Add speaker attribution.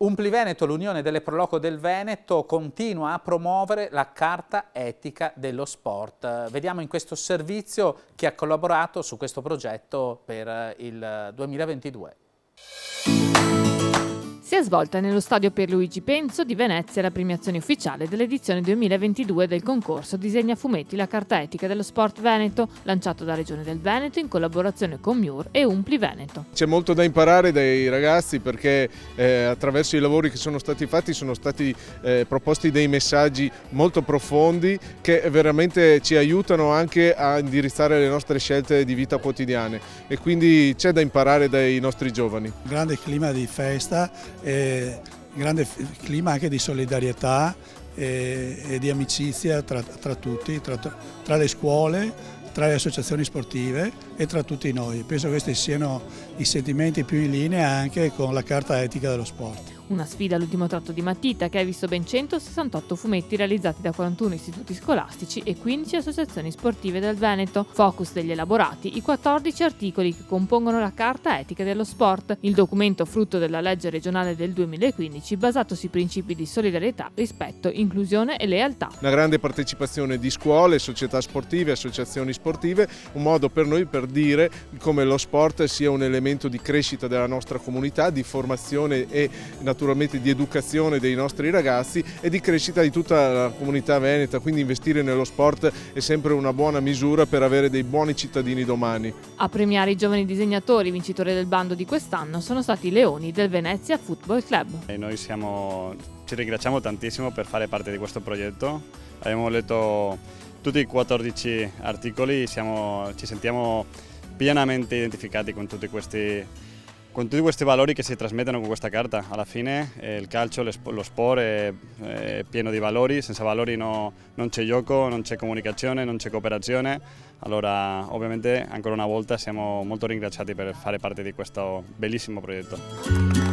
Speaker 1: Umpliveneto, l'Unione delle Pro Loco del Veneto, continua a promuovere la Carta Etica dello Sport. Vediamo in questo servizio chi ha collaborato su questo progetto per il 2022.
Speaker 2: Si è svolta nello stadio Pierluigi Penzo di Venezia la premiazione ufficiale dell'edizione 2022 del concorso Disegna Fumetti la Carta Etica dello Sport Veneto, lanciato da Regione del Veneto in collaborazione con MIUR e Umpliveneto.
Speaker 3: C'è molto da imparare dai ragazzi perché attraverso i lavori che sono stati fatti sono stati proposti dei messaggi molto profondi che veramente ci aiutano anche a indirizzare le nostre scelte di vita quotidiane e quindi c'è da imparare dai nostri giovani.
Speaker 4: Grande clima di festa, grande clima anche di solidarietà e di amicizia tra tutti, tra le scuole, tra le associazioni sportive e tra tutti noi. Penso che questi siano i sentimenti più in linea anche con la Carta Etica dello Sport.
Speaker 2: Una sfida all'ultimo tratto di matita che ha visto ben 168 fumetti realizzati da 41 istituti scolastici e 15 associazioni sportive del Veneto. Focus degli elaborati, i 14 articoli che compongono la Carta Etica dello Sport, il documento frutto della legge regionale del 2015 basato sui principi di solidarietà, rispetto, inclusione e lealtà.
Speaker 3: Una grande partecipazione di scuole, società sportive, associazioni sportive, un modo per noi per dire come lo sport sia un elemento di crescita della nostra comunità, di formazione e naturalmente di educazione dei nostri ragazzi e di crescita di tutta la comunità veneta, quindi investire nello sport è sempre una buona misura per avere dei buoni cittadini domani.
Speaker 2: A premiare i giovani disegnatori vincitori del bando di quest'anno sono stati i Leoni del Venezia Football Club.
Speaker 5: E noi ci ringraziamo tantissimo per fare parte di questo progetto. Abbiamo letto tutti i 14 articoli, ci sentiamo pienamente identificati con tutti questi valori che si trasmettono con questa carta. Alla fine il calcio, lo sport è pieno di valori, senza valori non c'è gioco, non c'è comunicazione, non c'è cooperazione. Allora ovviamente ancora una volta siamo molto ringraziati per fare parte di questo bellissimo progetto.